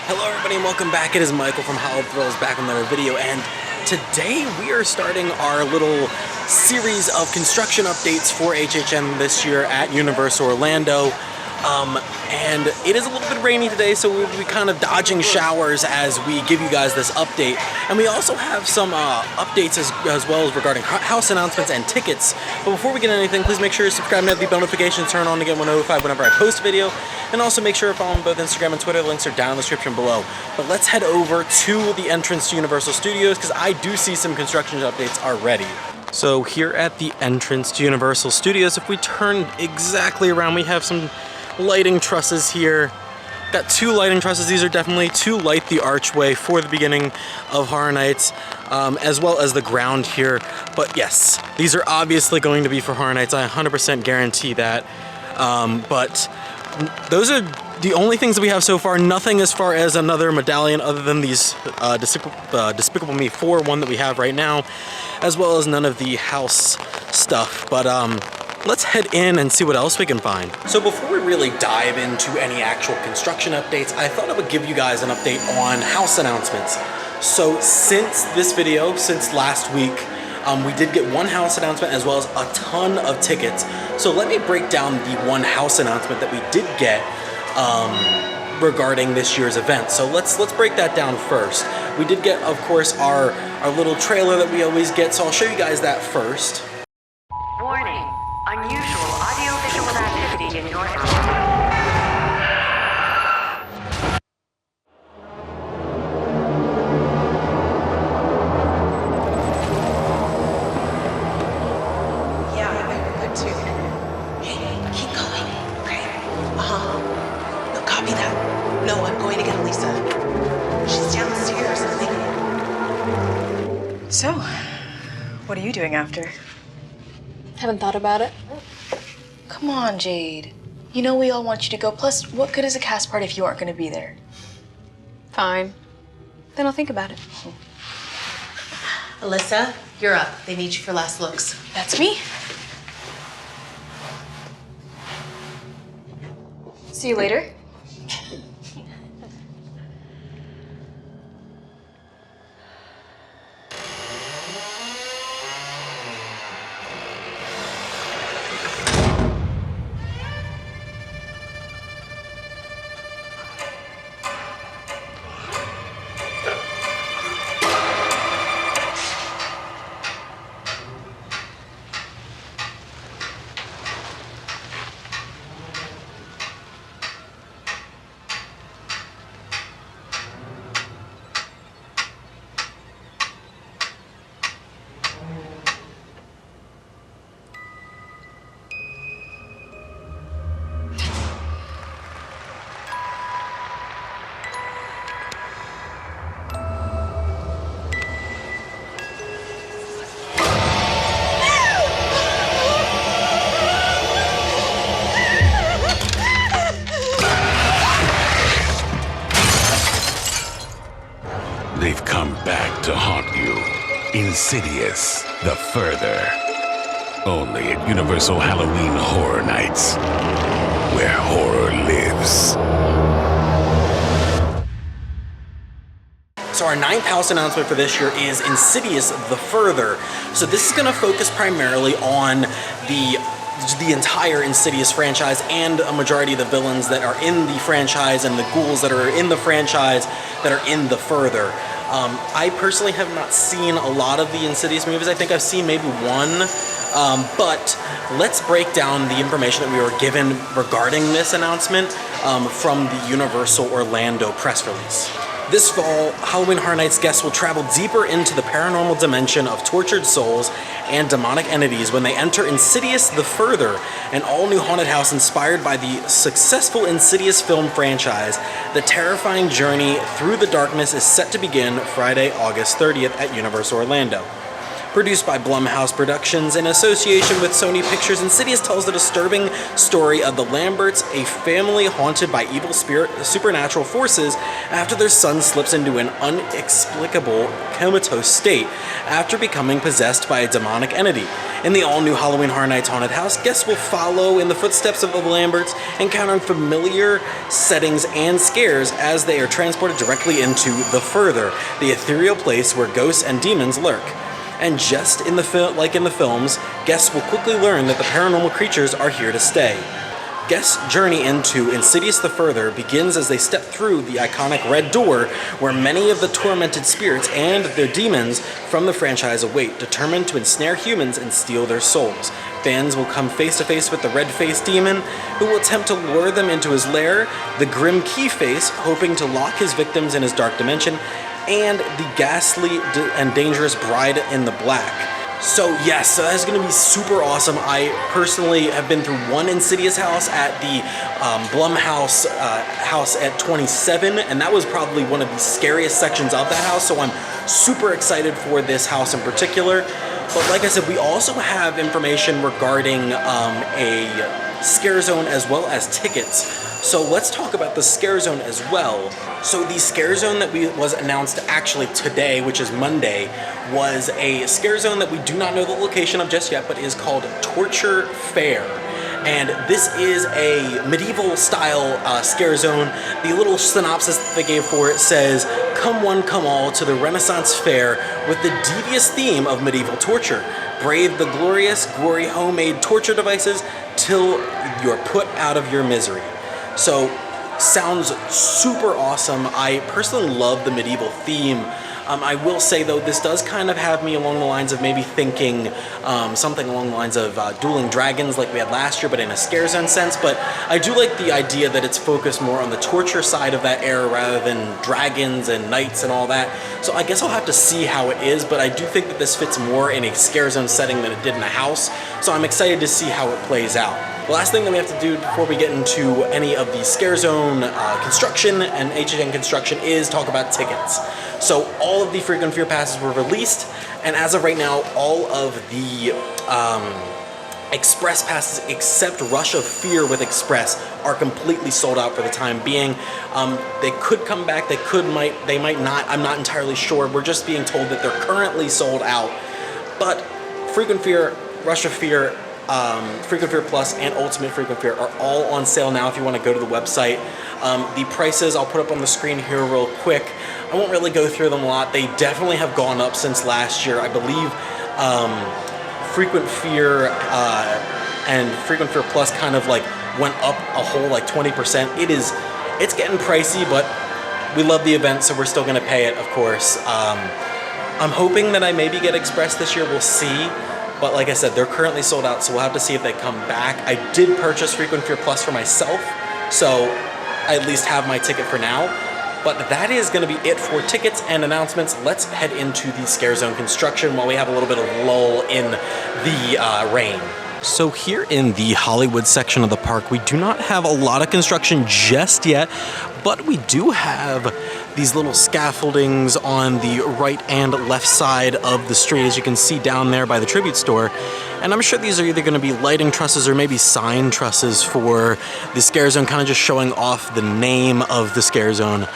Hello everybody and welcome back. It is Michael from Hallowed Thrills back with another video, and today we are starting our little series of construction updates for HHN this year at Universal Orlando. And it is a little bit rainy today, so we'll be kind of dodging showers as we give you guys this update. And we also have some updates as well as regarding house announcements and tickets. But before we get into anything, please make sure you subscribe and have the bell notifications turned on to get notified whenever I post a video. And also make sure to follow me both Instagram and Twitter. The links are down in the description below. But let's head over to the entrance to Universal Studios because I do see some construction updates already. So here at the entrance to Universal Studios, if we turn exactly around, we have some lighting trusses here. Got two lighting trusses. These are definitely to light the archway for the beginning of Horror Nights, as well as the ground here. But yes, these are obviously going to be for Horror Nights. I 100% guarantee that. But those are the only things that we have so far. Nothing as far as another medallion other than these Despicable Me 4 one that we have right now, as well as none of the house stuff. But let's head in and see what else we can find. So before we really dive into any actual construction updates, I thought I would give you guys an update on house announcements. So since this video, since last week, we did get one house announcement as well as a ton of tickets. So let me break down the one house announcement that we did get regarding this year's event. So let's break that down first. We did get, of course, our little trailer that we always get. So I'll show you guys that first. Warning. Unusual audio-visual activity in your area. Yeah, I'm good too. Hey, keep going, okay? No, copy that. No, I'm going to get Lisa. She's downstairs, I think. So, what are you doing after? Haven't thought about it. Come on, Jade. You know we all want you to go. Plus, what good is a cast part if you aren't going to be there? Fine. Then I'll think about it. Alyssa, you're up. They need you for last looks. That's me. See you later. They've come back to haunt you. Insidious The Further. Only at Universal Halloween Horror Nights, where horror lives. So our 9th house announcement for this year is Insidious The Further. So this is going to focus primarily on the entire Insidious franchise and a majority of the villains that are in the franchise and the ghouls that are in the franchise that are in The Further. I personally have not seen a lot of the Insidious movies. I think I've seen maybe one, but let's break down the information that we were given regarding this announcement from the Universal Orlando press release. This fall, Halloween Horror Nights guests will travel deeper into the paranormal dimension of tortured souls and demonic entities when they enter Insidious The Further, an all-new haunted house inspired by the successful Insidious film franchise. The terrifying journey through the darkness is set to begin Friday, August 30th at Universal Orlando. Produced by Blumhouse Productions in association with Sony Pictures, Insidious tells the disturbing story of the Lamberts, a family haunted by evil supernatural forces after their son slips into an inexplicable comatose state after becoming possessed by a demonic entity. In the all-new Halloween Horror Nights Haunted House, guests will follow in the footsteps of the Lamberts, encountering familiar settings and scares as they are transported directly into The Further, the ethereal place where ghosts and demons lurk. And just like in the films, guests will quickly learn that the paranormal creatures are here to stay. Guests' journey into Insidious The Further begins as they step through the iconic red door where many of the tormented spirits and their demons from the franchise await, determined to ensnare humans and steal their souls. Fans will come face to face with the red-faced demon, who will attempt to lure them into his lair, the grim Keyface, hoping to lock his victims in his dark dimension, and the ghastly and dangerous Bride in the Black. So yes, so that's going to be super awesome. I personally have been through one Insidious house at the Blumhouse house at 27, and that was probably one of the scariest sections of that house, so I'm super excited for this house in particular. But like I said, we also have information regarding a scare zone as well as tickets. So let's talk about the scare zone as well. So the scare zone that was announced actually today, which is Monday, was a scare zone that we do not know the location of just yet, but is called Torture Fair. And this is a medieval style scare zone. The little synopsis that they gave for it says, "Come one, come all to the Renaissance fair with the devious theme of medieval torture. Brave the glorious, gory homemade torture devices till you're put out of your misery." So, sounds super awesome. I personally love the medieval theme. I will say though, this does kind of have me along the lines of maybe thinking something along the lines of Dueling Dragons like we had last year, but in a scare zone sense. But I do like the idea that it's focused more on the torture side of that era rather than dragons and knights and all that. So I guess I'll have to see how it is, but I do think that this fits more in a scare zone setting than it did in a house. So I'm excited to see how it plays out. The last thing that we have to do before we get into any of the scare zone construction and HHN construction is talk about tickets. So all of the Frequent Fear passes were released, and as of right now, all of the Express passes except Rush of Fear with Express are completely sold out for the time being. They could come back, they might not, I'm not entirely sure. We're just being told that they're currently sold out. But Frequent Fear, Rush of Fear, Frequent Fear Plus, and Ultimate Frequent Fear are all on sale now if you want to go to the website. The prices I'll put up on the screen here real quick. I won't really go through them a lot. They definitely have gone up since last year. I believe Frequent Fear and Frequent Fear Plus kind of like went up a whole like 20%. It's getting pricey, but we love the event, so we're still going to pay it, of course. I'm hoping that I maybe get Express this year. We'll see. But like I said, they're currently sold out, so we'll have to see if they come back. I did purchase Frequent Fear Plus for myself, so I at least have my ticket for now. But that is going to be it for tickets and announcements. Let's head into the scare zone construction while we have a little bit of lull in the rain. So here in the Hollywood section of the park, we do not have a lot of construction just yet, but we do have these little scaffoldings on the right and left side of the street, as you can see down there by the tribute store. And I'm sure these are either going to be lighting trusses or maybe sign trusses for the scare zone, kind of just showing off the name of the scare zone,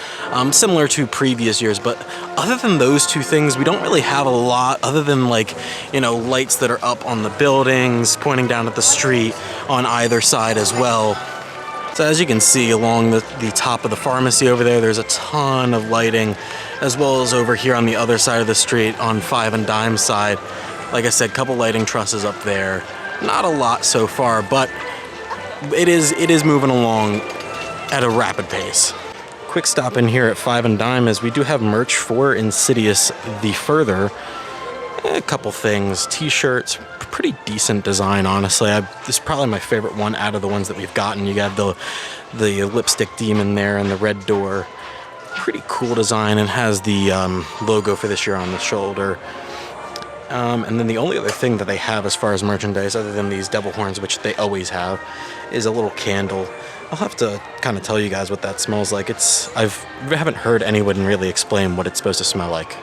similar to previous years. But other than those two things, we don't really have a lot other than, like, you know, lights that are up on the buildings, pointing down at the street on either side as well. So as you can see along the top of the pharmacy over there, there's a ton of lighting, as well as over here on the other side of the street on 5 and Dime side. Like I said, couple lighting trusses up there. Not a lot so far, but it is moving along at a rapid pace. Quick stop in here at 5 and Dime, as we do have merch for Insidious The Further. A couple things, t-shirts, pretty decent design, honestly. This is probably my favorite one out of the ones that we've gotten. You got the lipstick demon there and the red door. Pretty cool design, and has the logo for this year on the shoulder. And then the only other thing that they have as far as merchandise, other than these devil horns, which they always have, is a little candle. I'll have to kind of tell you guys what that smells like. I haven't heard anyone really explain what it's supposed to smell like.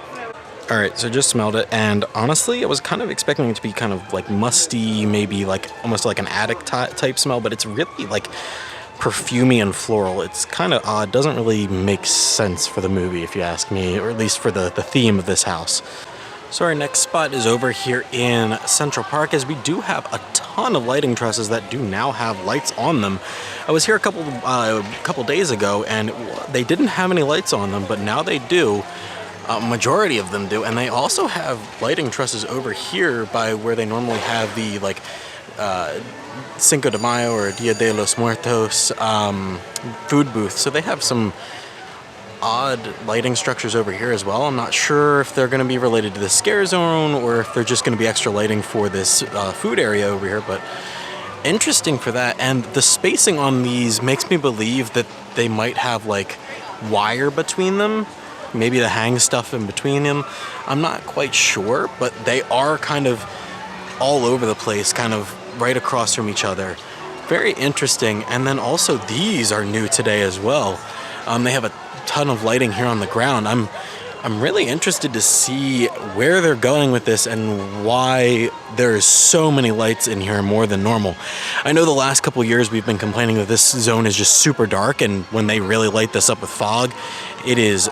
All right, so just smelled it, and honestly, I was kind of expecting it to be kind of like musty, maybe like almost like an attic type smell, but it's really like perfumey and floral. It's kind of odd. Doesn't really make sense for the movie, if you ask me, or at least for the theme of this house. So our next spot is over here in Central Park, as we do have a ton of lighting trusses that do now have lights on them. I was here a couple days ago, and they didn't have any lights on them, but now they do. Majority of them do, and they also have lighting trusses over here by where they normally have the like Cinco de Mayo or Dia de los Muertos food booth. So they have some odd lighting structures over here as well. I'm not sure if they're going to be related to the scare zone or if they're just going to be extra lighting for this food area over here, but interesting for that. And the spacing on these makes me believe that they might have like wire between them, maybe the hang stuff in between them. I'm not quite sure, but they are kind of all over the place, kind of right across from each other. Very interesting. And then also these are new today as well. They have a ton of lighting here on the ground. I'm really interested to see where they're going with this and why there's so many lights in here more than normal. I know the last couple years we've been complaining that this zone is just super dark, and when they really light this up with fog, it is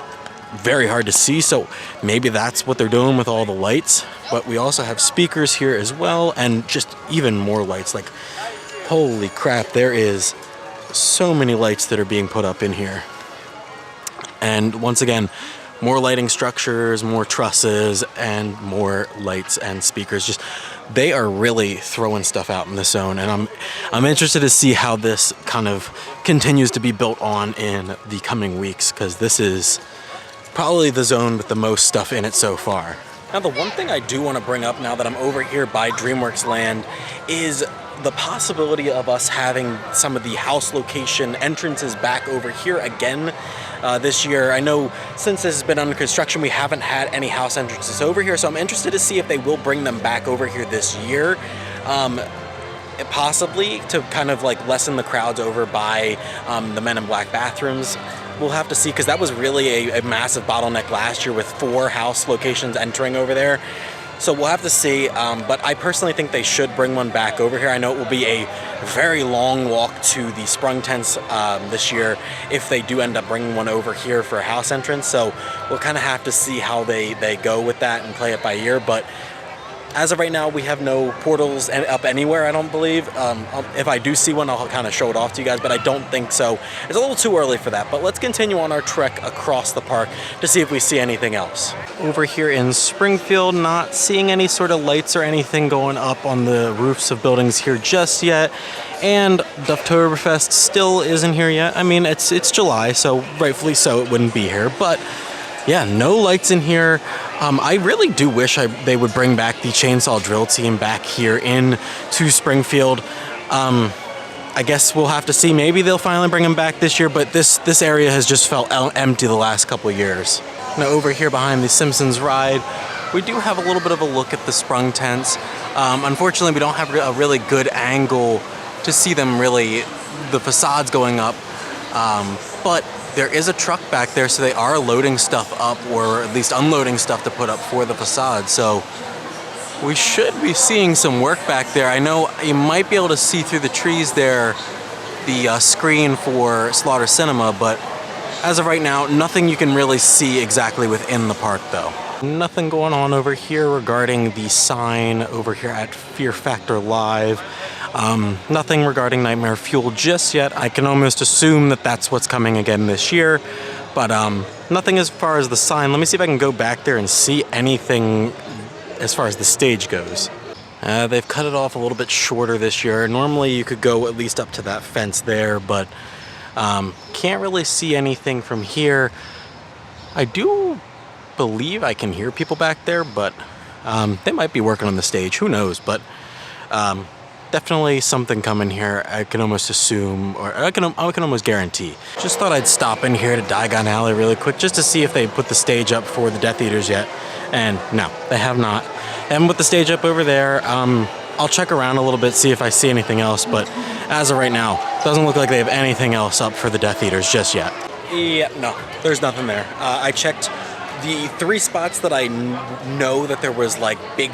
very hard to see, so maybe that's what they're doing with all the lights. But we also have speakers here as well, and just even more lights. Like, holy crap, there is so many lights that are being put up in here. And once again, more lighting structures, more trusses, and more lights and speakers. Just, they are really throwing stuff out in this zone, and I'm interested to see how this kind of continues to be built on in the coming weeks, because this is probably the zone with the most stuff in it so far. Now, the one thing I do want to bring up now that I'm over here by DreamWorks Land is the possibility of us having some of the house location entrances back over here again this year. I know since this has been under construction, we haven't had any house entrances over here, so I'm interested to see if they will bring them back over here this year. Possibly to kind of like lessen the crowds over by the Men in Black bathrooms. We'll have to see, because that was really a massive bottleneck last year with 4 house locations entering over there. So we'll have to see, but I personally think they should bring one back over here. I know it will be a very long walk to the sprung tents this year if they do end up bringing one over here for a house entrance. So we'll kind of have to see how they go with that and play it by ear. But as of right now, we have no portals up anywhere, I don't believe. If I do see one, I'll kind of show it off to you guys, but I don't think so. It's a little too early for that, but let's continue on our trek across the park to see if we see anything else. Over here in Springfield, not seeing any sort of lights or anything going up on the roofs of buildings here just yet. And Dufftoberfest still isn't here yet. I mean, it's July, so rightfully so it wouldn't be here, but yeah, no lights in here. I really do wish they would bring back the chainsaw drill team back here in to Springfield. I guess we'll have to see. Maybe they'll finally bring them back this year, but this area has just felt empty the last couple of years. Now over here behind the Simpsons ride, we do have a little bit of a look at the sprung tents. Unfortunately, we don't have a really good angle to see them really, the facades going up, but there is a truck back there, so they are loading stuff up, or at least unloading stuff to put up for the facade. So we should be seeing some work back there. I know you might be able to see through the trees there the screen for Slaughter Cinema, but as of right now, nothing you can really see exactly within the park though. Nothing going on over here regarding the sign over here at Fear Factor Live. Nothing regarding Nightmare Fuel just yet. I can almost assume that that's what's coming again this year, but nothing as far as the sign. Let me see if I can go back there and see anything as far as the stage goes. They've cut it off a little bit shorter this year. Normally you could go at least up to that fence there, but can't really see anything from here. I do believe I can hear people back there, but they might be working on the stage. Who knows? But definitely something coming here. I can almost assume, or I can almost guarantee. Just thought I'd stop in here to Diagon Alley really quick just to see if they put the stage up for the Death Eaters yet. And no, they have not. They haven't put the stage up over there. I'll check around a little bit, see if I see anything else, but as of right now, doesn't look like they have anything else up for the Death Eaters just yet. Yeah, no, there's nothing there. I checked the 3 spots that I know that there was like big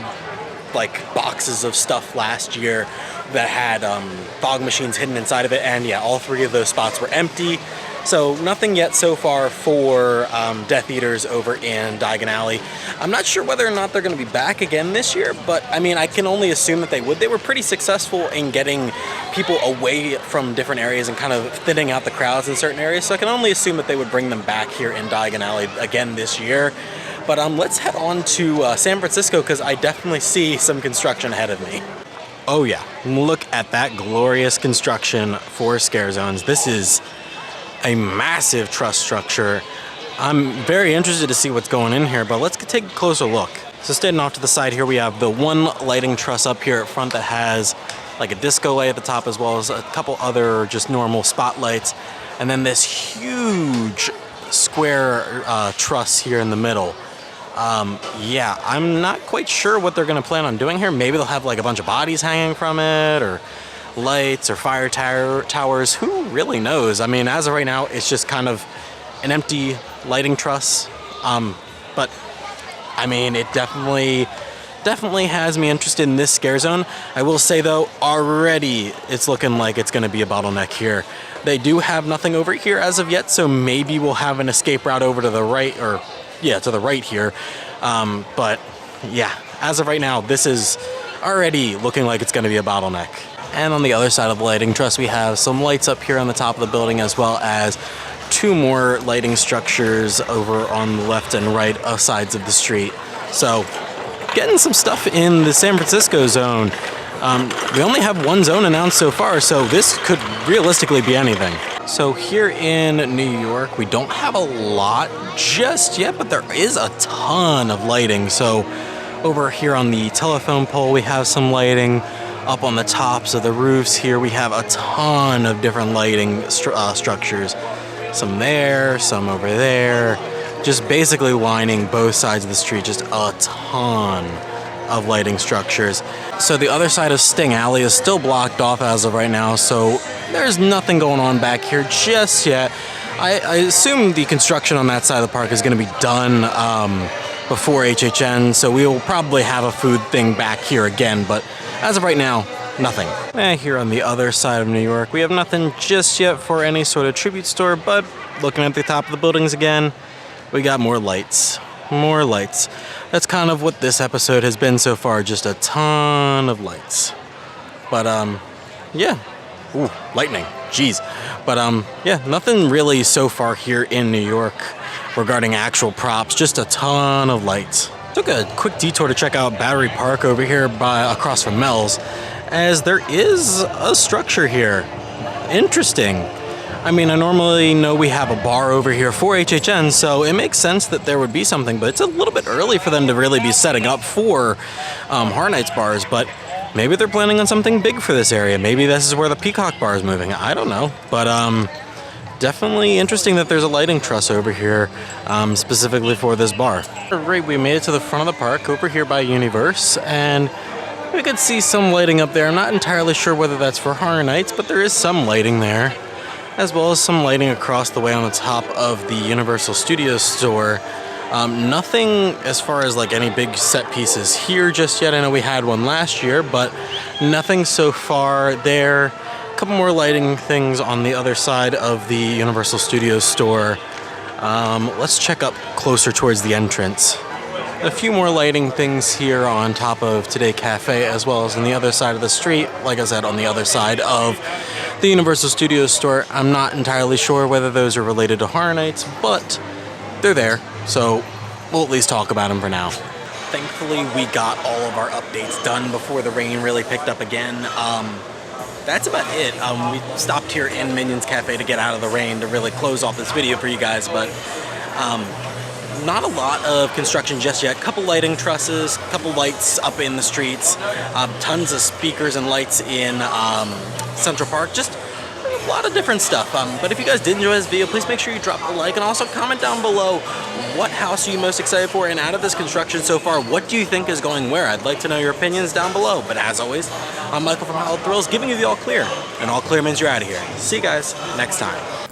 like boxes of stuff last year that had fog machines hidden inside of it, and yeah, all 3 of those spots were empty. So nothing yet so far for Death Eaters over in Diagon Alley. I'm not sure whether or not they're going to be back again this year, but I mean, I can only assume that they would. They were pretty successful in getting people away from different areas and kind of thinning out the crowds in certain areas, so I can only assume that they would bring them back here in Diagon Alley again this year. But let's head on to San Francisco, because I definitely see some construction ahead of me. Oh yeah, look at that glorious construction for Scare Zones. This is a massive truss structure. I'm very interested to see what's going in here, but let's take a closer look. So standing off to the side here, we have the one lighting truss up here at front that has like a disco light at the top, as well as a couple other just normal spotlights. And then this huge square truss here in the middle. Yeah, I'm not quite sure what they're gonna plan on doing here. Maybe they'll have like a bunch of bodies hanging from it, or lights or fire towers, who really knows? I mean, as of right now, it's just kind of an empty lighting truss. But I mean, it definitely has me interested in this scare zone. I will say though, already it's looking like it's gonna be a bottleneck here. They do have nothing over here as of yet, so maybe we'll have an escape route over to the right, or yeah, to the right here. But yeah, as of right now, this is already looking like it's gonna be a bottleneck. And on the other side of the lighting truss, we have some lights up here on the top of the building, as well as 2 more lighting structures over on the left and right sides of the street. So getting some stuff in the San Francisco zone. We only have 1 zone announced so far, so this could realistically be anything. So here in New York, we don't have a lot just yet, but there is a ton of lighting. So over here on the telephone pole, we have some lighting. Up on the tops of the roofs here, we have a ton of different lighting structures. Some there, some over there. Just basically lining both sides of the street, just a ton of lighting structures. So the other side of Sting Alley is still blocked off as of right now, so there's nothing going on back here just yet. I assume the construction on that side of the park is going to be done before HHN, so we will probably have a food thing back here again, but as of right now, nothing. Here on the other side of New York, we have nothing just yet for any sort of tribute store, but looking at the top of the buildings again, we got more lights. More lights. That's kind of what this episode has been so far, just a ton of lights. But yeah. Ooh, lightning. Jeez. But yeah, nothing really so far here in New York regarding actual props, just a ton of lights. Took a quick detour to check out Battery Park over here across from Mel's, as there is a structure here. Interesting. I mean, I normally know we have a bar over here for HHN, so it makes sense that there would be something, but it's a little bit early for them to really be setting up for Horror Nights bars, but maybe they're planning on something big for this area. Maybe this is where the Peacock bar is moving. I don't know, but definitely interesting that there's a lighting truss over here specifically for this bar. Alright, we made it to the front of the park over here by Universe, and we could see some lighting up there. I'm not entirely sure whether that's for Horror Nights, but there is some lighting there, as well as some lighting across the way on the top of the Universal Studios store. Nothing as far as like any big set pieces here just yet. I know we had one last year, but nothing so far there. A couple more lighting things on the other side of the Universal Studios store. Let's check up closer towards the entrance. A few more lighting things here on top of Today Cafe, as well as on the other side of the street, like I said, on the other side of the Universal Studios store. I'm not entirely sure whether those are related to Horror Nights, but they're there, so we'll at least talk about them for now. Thankfully, we got all of our updates done before the rain really picked up again. That's about it. We stopped here in Minions Cafe to get out of the rain to really close off this video for you guys, but not a lot of construction just yet. Couple lighting trusses, couple lights up in the streets, tons of speakers and lights in Central Park, just a lot of different stuff. But if you guys did enjoy this video, please make sure you drop a like and also comment down below what house are you most excited for, and out of this construction so far, what do you think is going where? I'd like to know your opinions down below. But as always, I'm Michael from Hallowed Thrills, giving you the all clear, and all clear means you're out of here. See you guys next time.